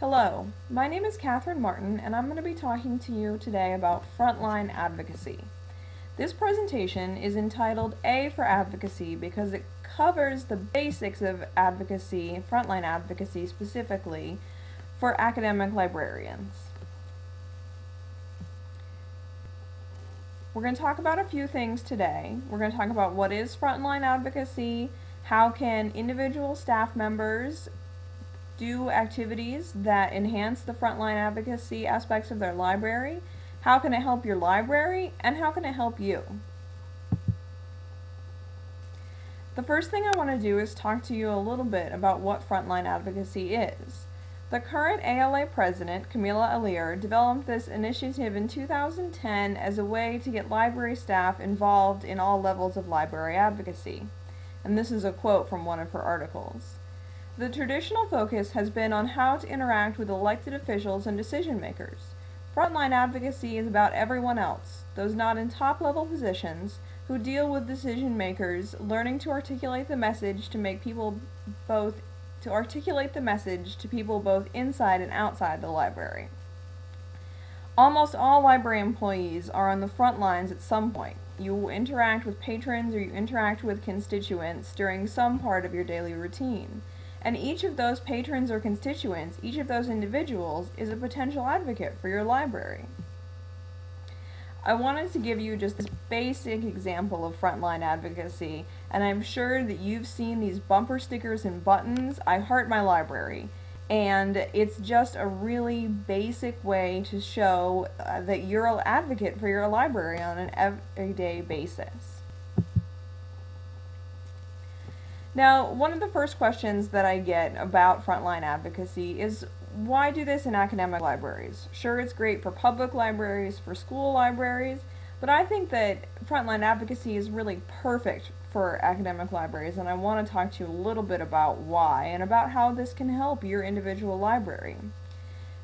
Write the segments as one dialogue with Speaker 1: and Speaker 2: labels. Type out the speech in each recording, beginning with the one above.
Speaker 1: Hello, my name is Catherine Martin, and I'm going to be talking to you today about frontline advocacy. This presentation is entitled A for Advocacy because it covers the basics of advocacy, frontline advocacy specifically, for academic librarians. We're going to talk about a few things today. We're going to talk about what is frontline advocacy, how can individual staff members do activities that enhance the frontline advocacy aspects of their library, how can it help your library, and how can it help you. The first thing I want to do is talk to you a little bit about what frontline advocacy is. The current ALA president, Camila Alier, developed this initiative in 2010 as a way to get library staff involved in all levels of library advocacy. And this is a quote from one of her articles. The traditional focus has been on how to interact with elected officials and decision makers. Frontline advocacy is about everyone else, those not in top-level positions, who deal with decision makers, learning to articulate the message to people both inside and outside the library. Almost all library employees are on the front lines at some point. You interact with patrons or you interact with constituents during some part of your daily routine. And each of those patrons or constituents, each of those individuals, is a potential advocate for your library. I wanted to give you just this basic example of frontline advocacy, and I'm sure that you've seen these bumper stickers and buttons, I heart my library. And it's just a really basic way to show that you're an advocate for your library on an everyday basis. Now, one of the first questions that I get about frontline advocacy is, why do this in academic libraries? Sure, it's great for public libraries, for school libraries, but I think that frontline advocacy is really perfect for academic libraries, and I want to talk to you a little bit about why and about how this can help your individual library.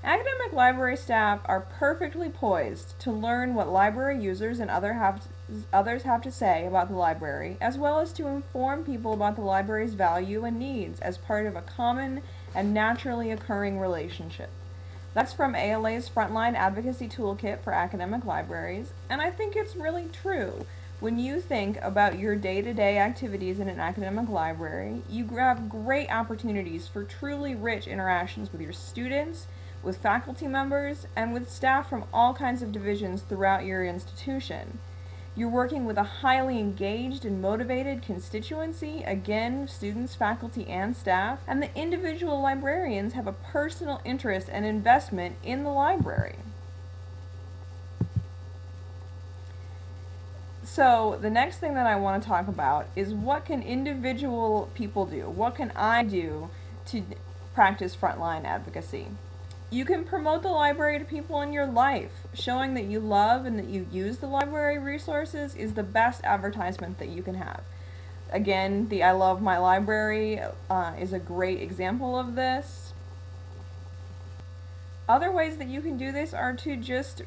Speaker 1: Academic library staff are perfectly poised to learn what library users and others have to say about the library, as well as to inform people about the library's value and needs as part of a common and naturally occurring relationship. That's from ALA's Frontline Advocacy Toolkit for Academic Libraries, and I think it's really true. When you think about your day-to-day activities in an academic library, you have great opportunities for truly rich interactions with your students, with faculty members, and with staff from all kinds of divisions throughout your institution. You're working with a highly engaged and motivated constituency, again, students, faculty, and staff, and the individual librarians have a personal interest and investment in the library. So the next thing that I want to talk about is, what can individual people do? What can I do to practice frontline advocacy? You can promote the library to people in your life. Showing that you love and that you use the library resources is the best advertisement that you can have. Again, the I love my library is a great example of this. Other ways that you can do this are to just,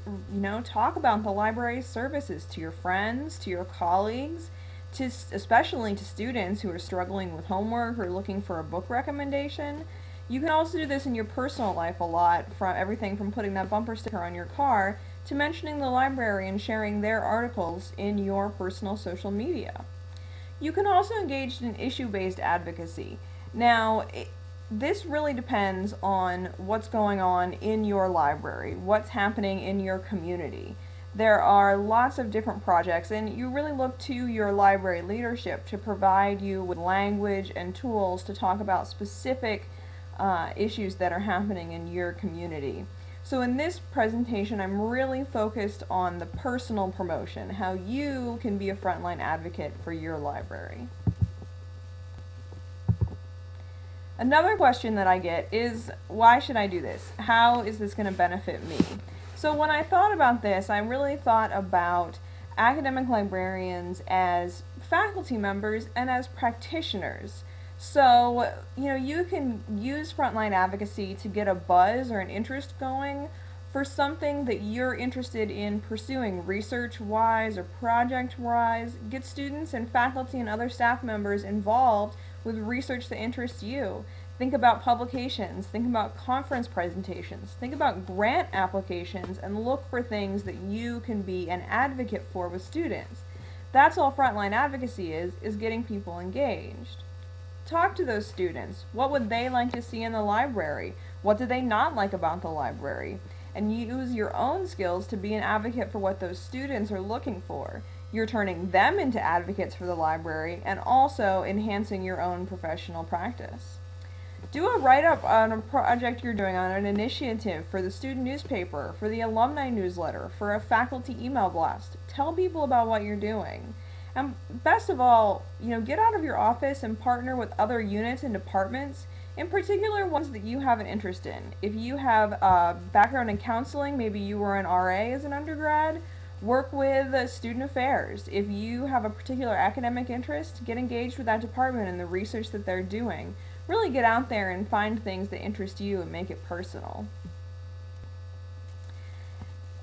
Speaker 1: talk about the library's services to your friends, to your colleagues, especially to students who are struggling with homework or looking for a book recommendation. You can also do this in your personal life a lot, from everything from putting that bumper sticker on your car to mentioning the library and sharing their articles in your personal social media. You can also engage in issue-based advocacy. Now, this really depends on what's going on in your library, what's happening in your community. There are lots of different projects, and you really look to your library leadership to provide you with language and tools to talk about specific issues that are happening in your community. So in this presentation, I'm really focused on the personal promotion, how you can be a frontline advocate for your library. Another question that I get is, why should I do this? How is this going to benefit me? So when I thought about this, I really thought about academic librarians as faculty members and as practitioners. So, you can use frontline advocacy to get a buzz or an interest going for something that you're interested in pursuing research-wise or project-wise. Get students and faculty and other staff members involved with research that interests you. Think about publications, think about conference presentations, think about grant applications, and look for things that you can be an advocate for with students. That's all frontline advocacy is getting people engaged. Talk to those students. What would they like to see in the library? What do they not like about the library? And use your own skills to be an advocate for what those students are looking for. You're turning them into advocates for the library and also enhancing your own professional practice. Do a write-up on a project you're doing, on an initiative for the student newspaper, for the alumni newsletter, for a faculty email blast. Tell people about what you're doing. And best of all, get out of your office and partner with other units and departments, in particular ones that you have an interest in. If you have a background in counseling, maybe you were an RA as an undergrad, work with student affairs. If you have a particular academic interest, get engaged with that department and the research that they're doing. Really get out there and find things that interest you and make it personal.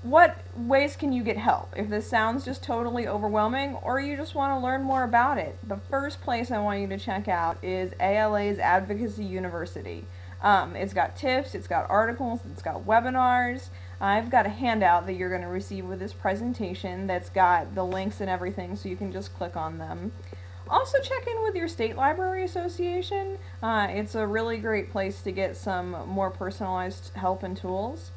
Speaker 1: What ways can you get help? If this sounds just totally overwhelming or you just want to learn more about it, the first place I want you to check out is ALA's Advocacy University. It's got tips, it's got articles, it's got webinars. I've got a handout that you're going to receive with this presentation that's got the links and everything, so you can just click on them. Also check in with your state library association. It's a really great place to get some more personalized help and tools.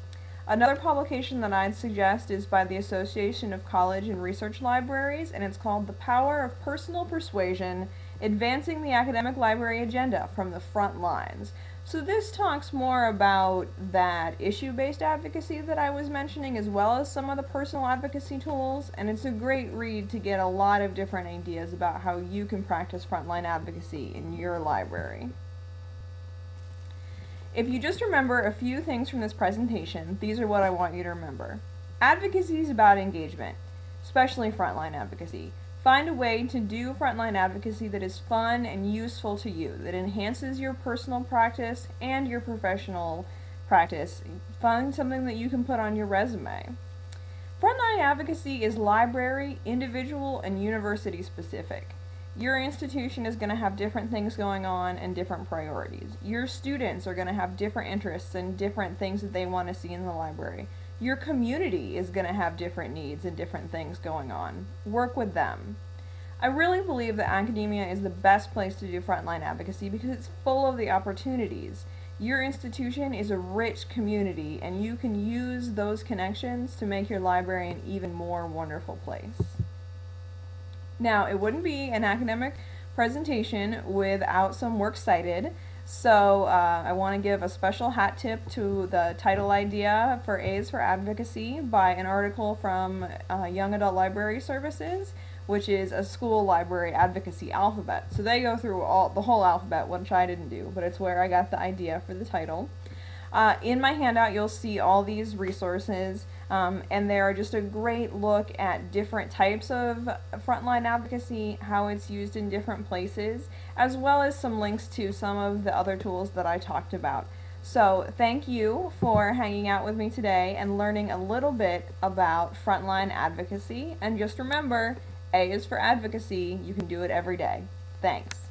Speaker 1: Another publication that I'd suggest is by the Association of College and Research Libraries, and it's called The Power of Personal Persuasion, Advancing the Academic Library Agenda from the Front Lines. So this talks more about that issue-based advocacy that I was mentioning, as well as some of the personal advocacy tools, and it's a great read to get a lot of different ideas about how you can practice frontline advocacy in your library. If you just remember a few things from this presentation, these are what I want you to remember. Advocacy is about engagement, especially frontline advocacy. Find a way to do frontline advocacy that is fun and useful to you, that enhances your personal practice and your professional practice. Find something that you can put on your resume. Frontline advocacy is library, individual, and university specific. Your institution is going to have different things going on and different priorities. Your students are going to have different interests and different things that they want to see in the library. Your community is going to have different needs and different things going on. Work with them. I really believe that academia is the best place to do frontline advocacy because it's full of the opportunities. Your institution is a rich community, and you can use those connections to make your library an even more wonderful place. Now, it wouldn't be an academic presentation without some works cited. So I want to give a special hat tip to the title idea for A's for Advocacy by an article from Young Adult Library Services, which is a school library advocacy alphabet. So they go through the whole alphabet, which I didn't do, but it's where I got the idea for the title. In my handout, you'll see all these resources, and they are just a great look at different types of frontline advocacy, how it's used in different places, as well as some links to some of the other tools that I talked about. So thank you for hanging out with me today and learning a little bit about frontline advocacy. And just remember, A is for advocacy. You can do it every day. Thanks.